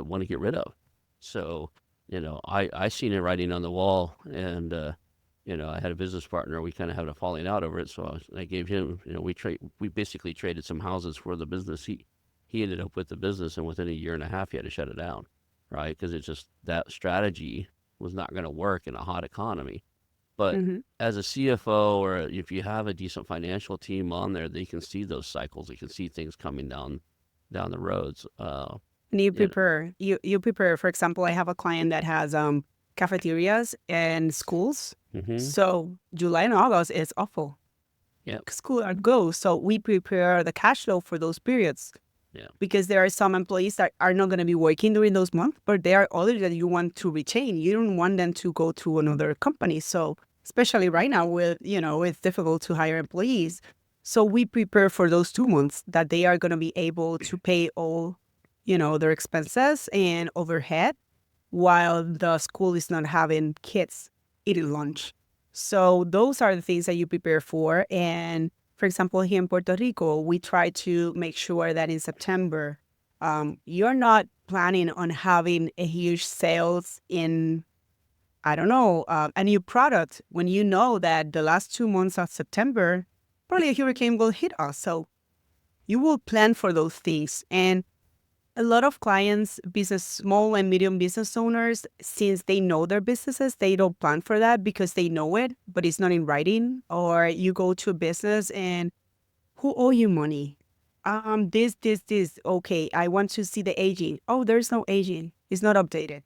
want to get rid of. So I seen it writing on the wall, and I had a business partner. We kind of had a falling out over it. So I gave him, we basically traded some houses for the business. He ended up with the business, and within a year and a half, he had to shut it down, right? Because it's just that strategy was not going to work in a hot economy. But mm-hmm. as a CFO, or if you have a decent financial team on there, they can see those cycles. They can see things coming down the roads. And you You prepare. You prepare. For example, I have a client that has cafeterias and schools. mm-hmm. So July and August is awful. Yep. School are go. So we prepare the cash flow for those periods Yeah. because there are some employees that are not going to be working during those months, but there are others that you want to retain. You don't want them to go to another company. So especially right now with, it's difficult to hire employees. So we prepare for those 2 months that they are going to be able to pay all, their expenses and overhead while the school is not having kids eating lunch. So those are the things that you prepare for. And for example, here in Puerto Rico, we try to make sure that in September, you're not planning on having a huge sales in, I don't know, a new product when you know that the last 2 months of September, probably a hurricane will hit us. So you will plan for those things. And a lot of clients, small and medium business owners, since they know their businesses, they don't plan for that because they know it, but it's not in writing. Or you go to a business and who owe you money? This. Okay, I want to see the aging. Oh, there's no aging. It's not updated.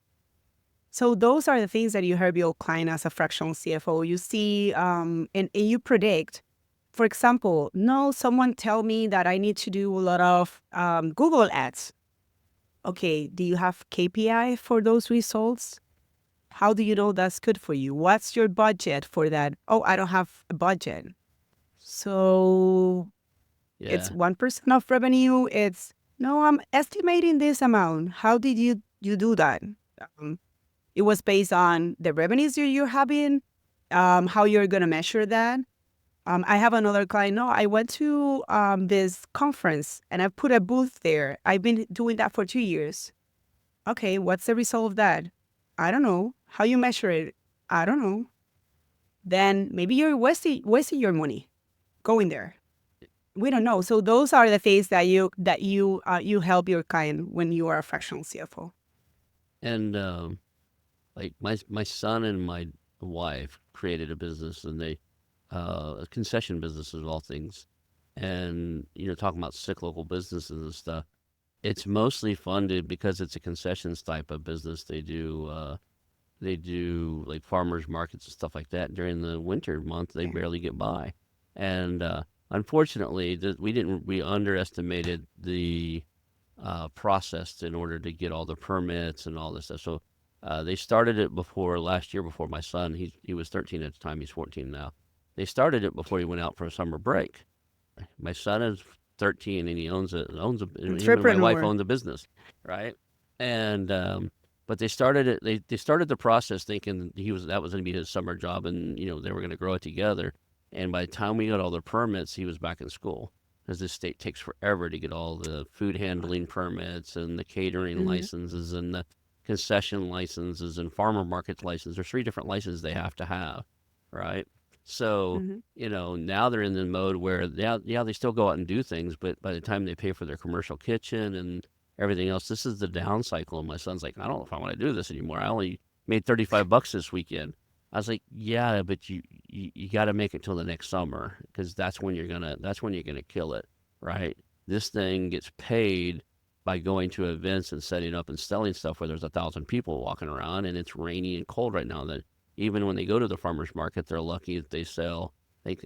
So those are the things that you help your client as a fractional CFO. You see, and you predict. For example, no, someone tell me that I need to do a lot of Google ads. Okay, do you have KPI for those results? How do you know that's good for you? What's your budget for that? Oh, I don't have a budget. So it's Yeah. 1% of revenue. It's no, I'm estimating this amount. How did you do that? Um, it was based on the revenues you're having, how you're gonna measure that. I have another client. No, I went to this conference and I put a booth there. I've been doing that for 2 years. Okay, what's the result of that? I don't know. How you measure it? I don't know. Then maybe you're wasting your money going there. We don't know. So those are the things that you help your client when you are a fractional CFO. And like my son and my wife created a business, and they a concession business of all things. And talking about cyclical businesses and stuff, it's mostly funded because it's a concessions type of business. They do like farmers markets and stuff like that. During the winter month, they barely get by. And unfortunately, we underestimated the process in order to get all the permits and all this stuff. So they started it before last year, before my son. He was 13 at the time. He's 14 now. They started it before he went out for a summer break. My son is 13 and he owns a him and my wife Entrepreneur. own the business, right? And but they started it. They started the process thinking that was going to be his summer job, and they were going to grow it together. And by the time we got all the permits, he was back in school, because this state takes forever to get all the food handling permits and the catering Hmm. licenses and the concession licenses and farmer market licenses. There's 3 different licenses they have to have, right? So Hmm. now they're in the mode where, yeah, they still go out and do things, but by the time they pay for their commercial kitchen and everything else, this is the down cycle. And my son's like, I don't know if I want to do this anymore. I only made $35 this weekend. I was like, yeah, but you got to make it till the next summer, because that's when you're gonna kill it, right? This thing gets paid by going to events and setting up and selling stuff where there's 1,000 people walking around, and it's rainy and cold right now. That even when they go to the farmers market, they're lucky if they sell.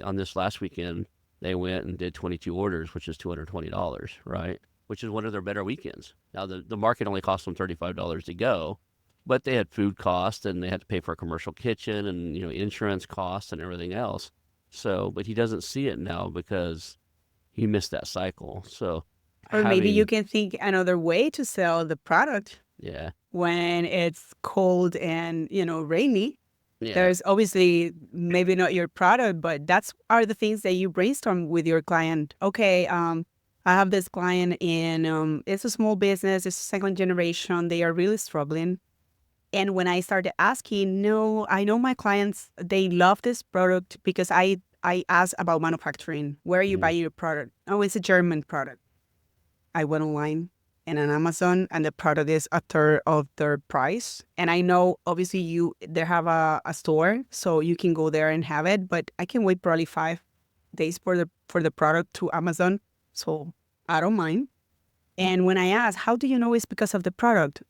On this last weekend, they went and did 22 orders, which is $220, right? Which is one of their better weekends. Now the market only cost them $35 to go, but they had food costs and they had to pay for a commercial kitchen and insurance costs and everything else. So, but he doesn't see it now because he missed that cycle. So Or maybe you having can think another way to sell the product yeah, when it's cold and rainy. yeah, There's obviously maybe not your product, but that's are the things that you brainstorm with your client. Okay, I have this client in it's a small business, it's second generation, they are really struggling. And when I started asking, no, I know my clients, they love this product because I asked about manufacturing. Where are you mhm, buying your product? Oh, it's a German product. I went online and on Amazon, and the product is a third of their price. And I know obviously they have a store, so you can go there and have it, but I can wait probably 5 days for the product to Amazon. So I don't mind. And when I ask, how do you know it's because of the product?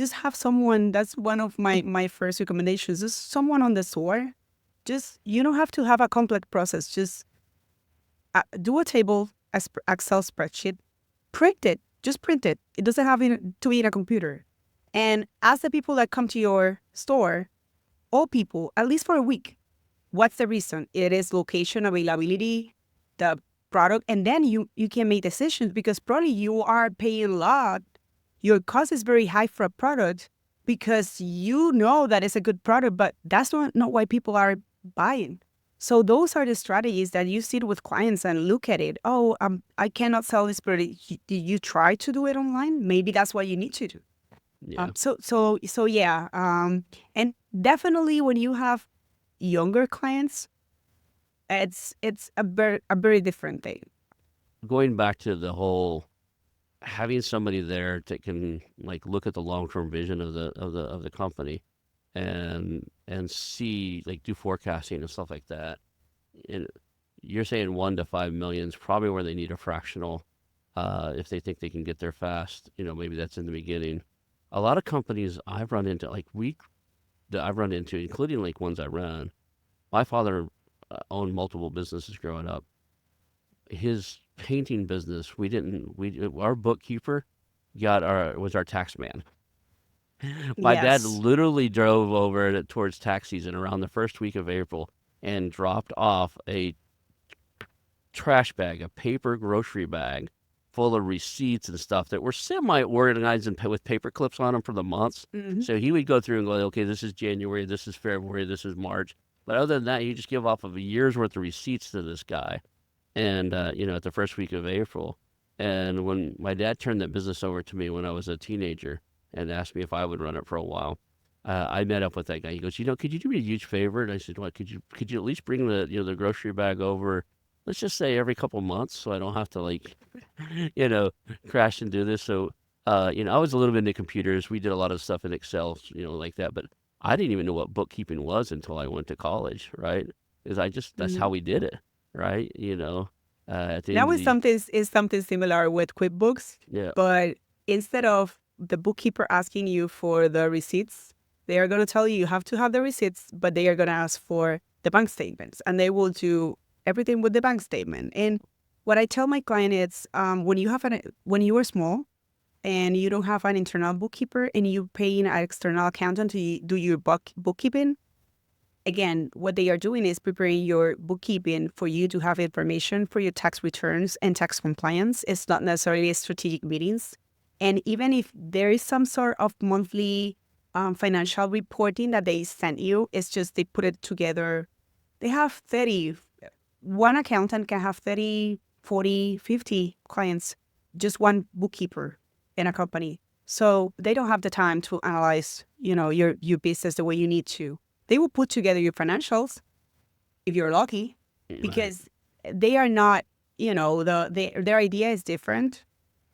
Just have someone. That's one of my first recommendations. Just someone on the store. Just you don't have to have a complex process. Just do a table, Excel spreadsheet, print it. Just print it. It doesn't have to be in a computer. And ask the people that come to your store, all people, at least for a week, what's the reason? It is location, availability, the product, and then you can make decisions because probably you are paying a lot. Your cost is very high for a product because you know that it's a good product, but that's not why people are buying. So those are the strategies that you sit with clients and look at it. Oh, I cannot sell this product. Did you try to do it online? Maybe that's what you need to do. yeah. So yeah. And definitely when you have younger clients, it's a very different thing. Going back to the whole, having somebody there that can like look at the long term vision of the company, and see, like, do forecasting and stuff like that. And you're saying 1 to 5 million is probably where they need a fractional, if they think they can get there fast. Maybe that's in the beginning. A lot of companies I've run into, that I've run into, including like ones I run. My father owned multiple businesses growing up. His painting business, we didn't we our bookkeeper was our tax man. My dad Yes. literally drove over towards tax season around the first week of April and dropped off a trash bag, a paper grocery bag full of receipts and stuff that were semi-organized and with paper clips on them for the months. Hmm. So he would go through and go, okay, this is January, this is February, this is March. But other than that, you just give off of a year's worth of receipts to this guy. And, at the first week of April. And when my dad turned that business over to me when I was a teenager and asked me if I would run it for a while, I met up with that guy. He goes, could you do me a huge favor? And I said, what, could you at least bring the grocery bag over, let's just say every couple months so I don't have to you know, crash and do this. So, I was a little bit into computers. We did a lot of stuff in Excel, like that. But I didn't even know what bookkeeping was until I went to college, right? Because that's how Hmm. we did it, right? At the Now end of is something similar with QuickBooks, yeah, but instead of the bookkeeper asking you for the receipts, they are going to tell you have to have the receipts, but they are going to ask for the bank statements, and they will do everything with the bank statement. And what I tell my client is, when you are small and you don't have an internal bookkeeper and you paying an external accountant to do your bookkeeping, again, what they are doing is preparing your bookkeeping for you to have information for your tax returns and tax compliance. It's not necessarily strategic meetings. And even if there is some sort of monthly financial reporting that they send you, it's just they put it together. They have 30, one accountant can have 30, 40, 50 clients, just one bookkeeper in a company. So they don't have the time to analyze, your business the way you need to. They will put together your financials if you're lucky, right. because they are not, their idea is different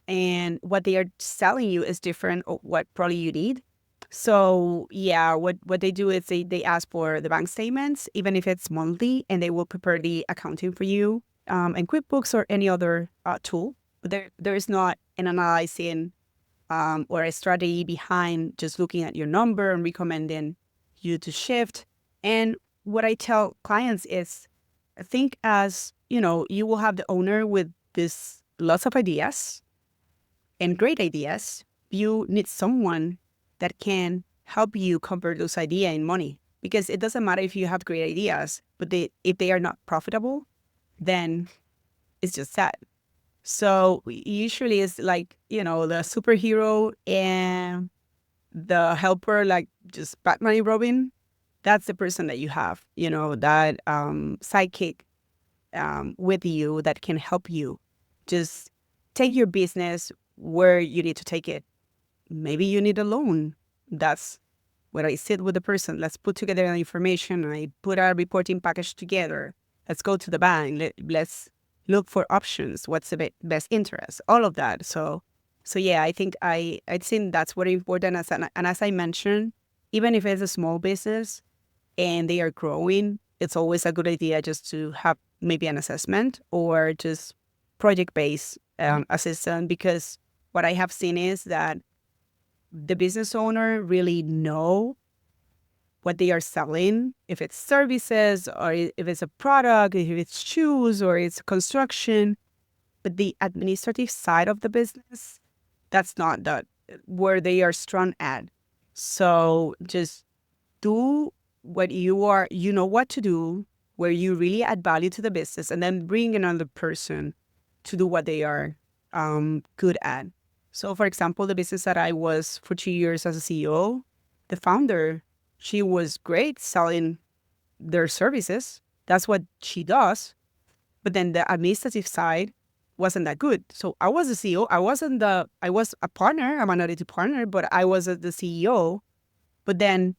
and what they are selling you is different or what probably you need. So yeah, what they do is they ask for the bank statements, even if it's monthly, and they will prepare the accounting for you, and QuickBooks or any other tool. But there is not an analyzing or a strategy behind just looking at your number and recommending you to shift. And what I tell clients is, think as, you will have the owner with this lots of ideas and great ideas. You need someone that can help you convert those ideas in money, because it doesn't matter if you have great ideas, but if they are not profitable, then it's just sad. So usually it's like, the superhero and the helper, like just Batman and Robin. That's the person that you have, that sidekick with you that can help you just take your business where you need to take it. Maybe you need a loan. That's where I sit with the person. Let's put together the information. I put our reporting package together. Let's go to the bank. Let's look for options. What's the best interest? All of that. So yeah, I think that's very important. And as I mentioned, even if it's a small business and they are growing, it's always a good idea just to have maybe an assessment or just project-based assistant, because what I have seen is that the business owner really know what they are selling, if it's services or if it's a product, if it's shoes or it's construction. But the administrative side of the business, that's not that where they are strong at. So just do what you know what to do, where you really add value to the business, and then bring another person to do what they are good at. So, for example, the business that I was for 2 years as a CEO, the founder, she was great selling their services. That's what she does. But then the administrative side wasn't that good. So I was the CEO. I was a partner, a minority partner, but I was the CEO. But then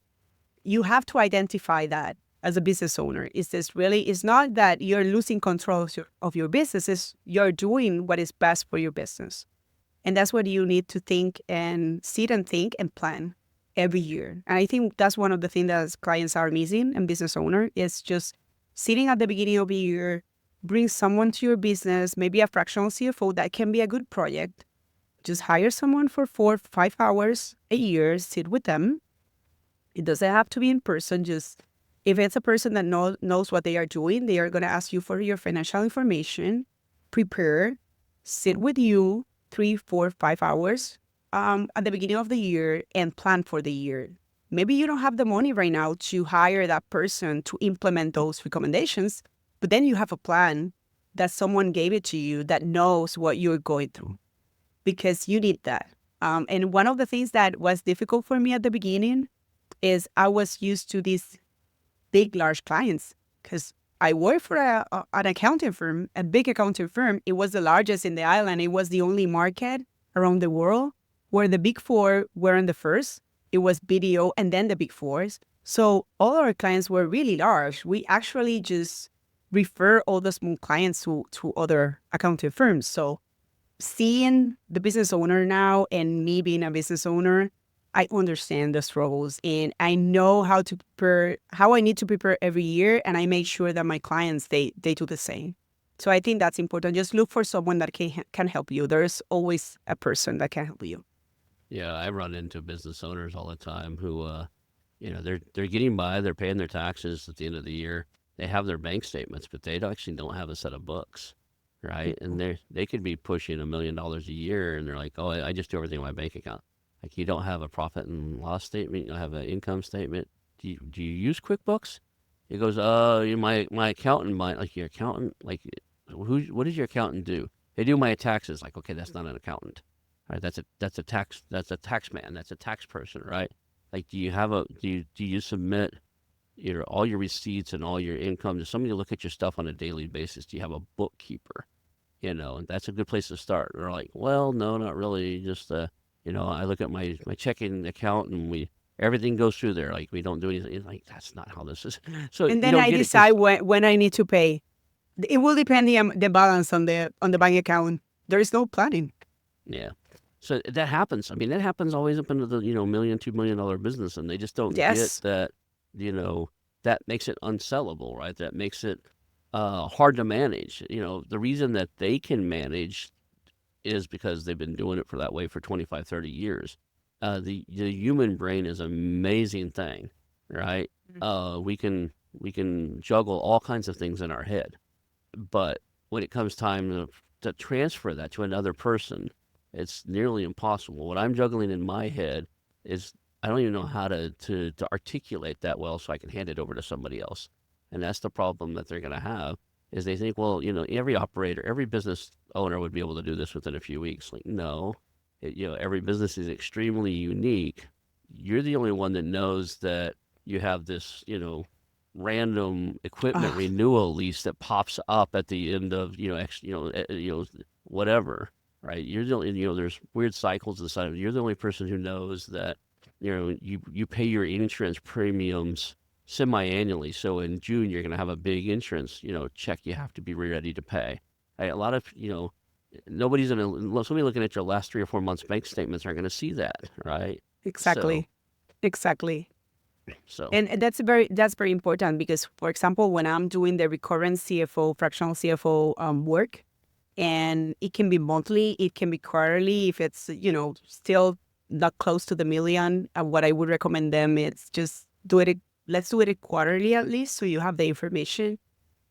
you have to identify that as a business owner. It's not that you're losing control of your business, it's you're doing what is best for your business. And that's what you need to think and sit and think and plan every year. And I think that's one of the things that clients are missing and business owner is just sitting at the beginning of the year, bring someone to your business, maybe a fractional CFO. That can be a good project. Just hire someone for 4 or 5 hours a year, sit with them. It doesn't have to be in person. Just if it's a person that knows what they are doing, they are going to ask you for your financial information, prepare, sit with you 3, 4, 5 hours, at the beginning of the year and plan for the year. Maybe you don't have the money right now to hire that person to implement those recommendations, but then you have a plan that someone gave it to you that knows what you're going through because you need that. And one of the things that was difficult for me at the beginning is I was used to these big, large clients because I worked for an accounting firm, a big accounting firm. It was the largest in the island. It was the only market around the world where the big four weren't the first. It was BDO and then the big fours. So all our clients were really large. We actually just refer all the small clients to other accounting firms. So seeing the business owner now and me being a business owner, I understand the struggles and I know how to prepare, how I need to prepare every year, and I make sure that my clients they do the same. So I think that's important. Just look for someone that can help you. There's always a person that can help you. Yeah, I run into business owners all the time who, they're getting by, they're paying their taxes at the end of the year. They have their bank statements, but they actually don't have a set of books, right? And they could be pushing $1 million a year, and they're like, "Oh, I just do everything in my bank account." Like you don't have a profit and loss statement, you don't have an income statement. Do you use QuickBooks? He goes, my accountant, like your accountant, like what does your accounnt do? They do my taxes. Like, okay, that's not an accountant. Right, that's a tax man, that's a tax person, right? Like, do you submit all your receipts and all your income? Does somebody look at your stuff on a daily basis? Do you have a bookkeeper? And that's a good place to start. They're like, well, no, not really. Just I look at my checking account and everything goes through there. Like we don't do anything. It's like that's not how this is. So And you then don't I get it decide because when I need to pay. It will depend the balance on the bank account. There is no planning. yeah. So that happens. I mean, that happens always up into the million, $2 million business, and they just don't get Yes, that. That makes it unsellable, right? That makes it hard to manage. The reason that they can manage is because they've been doing it for that way for 25, 30 years. The human brain is an amazing thing, right? We can juggle all kinds of things in our head, but when it comes time to transfer that to another person, it's nearly impossible. What I'm juggling in my head is I don't even know how to articulate that well so I can hand it over to somebody else. And that's the problem that they're going to have is they think, well, every operator, every business owner would be able to do this within a few weeks. Like, no, every business is extremely unique. You're the only one that knows that you have this, random equipment Ah, renewal lease that pops up at the end of whatever, right? You're the only, there's weird cycles inside of it. You're the only person who knows that you pay your insurance premiums semi-annually. So in June you're going to have a big insurance check you have to be ready to pay. A lot of nobody's going to somebody looking at your last 3 or 4 months bank statements aren't going to see that, right? So exactly, exactly. so And that's very important because, for example, when I'm doing the recurrent CFO, fractional CFO work, and it can be monthly, it can be quarterly. If it's still not close to the million, what I would recommend them is just do it. Let's do it quarterly at least, so you have the information.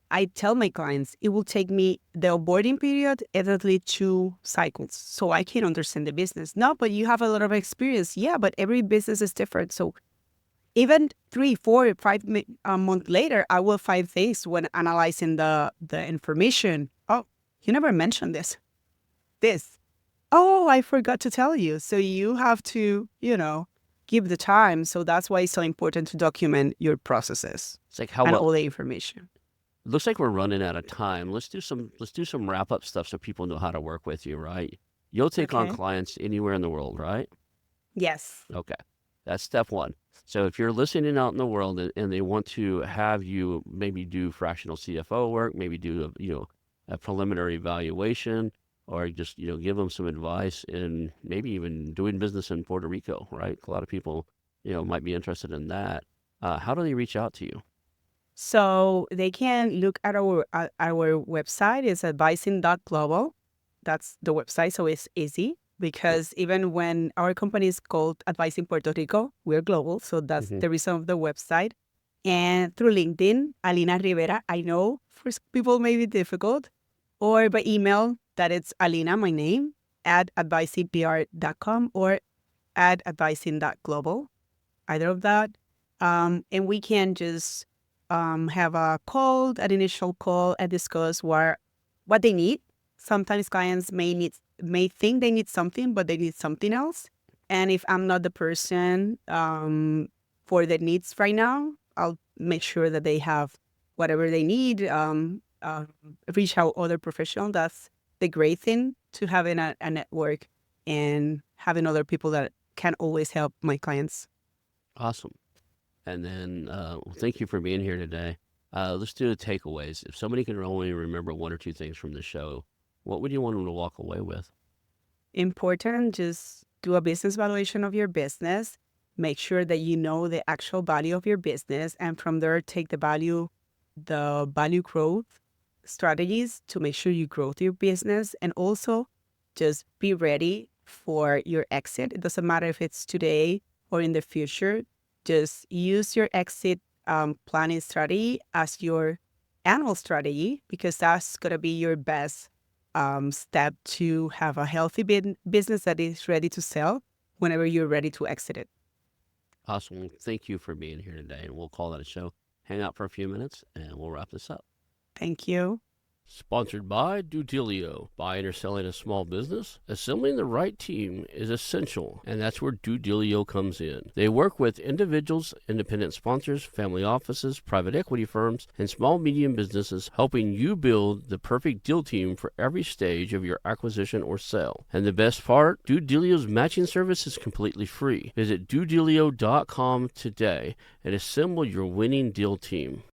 I tell my clients it will take me the onboarding period exactly 2 cycles, so I can understand the business. No, but you have a lot of experience. Yeah, but every business is different, so even 3, 4, 5 months later, I will find things when analyzing the information. Oh, you never mentioned this. This. Oh, I forgot to tell you. So you have to, give the time. So that's why it's so important to document your processes it's like how and about all the information. looks like we're running out of time. Let's do some wrap up stuff so people know how to work with you, right? You'll take on Okay. clients anywhere in the world, right? Yes. Okay. That's step one. So if you're listening out in the world and they want to have you maybe do fractional CFO work, maybe do a preliminary valuation, or just give them some advice in maybe even doing business in Puerto Rico, right? A lot of people might be interested in that. How do they reach out to you? So they can look at our website. It's advising.global. That's the website. So it's easy because even when our company is called Advising Puerto Rico, we're global. So that's Mm-hmm. the reason of the website. And through LinkedIn, Alina Rivera. I know for people may be difficult, or by email that it's Alina, my name, at advisingpr.com or at advising.global, either of that. And we can just have a call, an initial call, and discuss what they need. Sometimes clients may think they need something, but they need something else. And if I'm not the person for their needs right now, I'll make sure that they have whatever they need. Reach out other professionals. That's the great thing to having a network and having other people that can always help my clients. Awesome. And then thank you for being here today. Let's do the takeaways. If somebody can only remember one or two things from the show, what would you want them to walk away with? Important, just do a business valuation of your business. Make sure that you know the actual value of your business, and from there take the value growth strategies to make sure you grow your business, and also just be ready for your exit. It doesn't matter if it's today or in the future. Just use your exit planning strategy as your annual strategy, because that's going to be your best step to have a healthy business that is ready to sell whenever you're ready to exit it. Awesome. Thank you for being here today. And we'll call that a show. Hang out for a few minutes and we'll wrap this up. Thank you. Sponsored by Dudilio. Buying or selling a small business? Assembling the right team is essential, and that's where Dudilio comes in. They work with individuals, independent sponsors, family offices, private equity firms, and small medium businesses, helping you build the perfect deal team for every stage of your acquisition or sale. And the best part, Dudilio's matching service is completely free. Visit Dudilio.com today and assemble your winning deal team.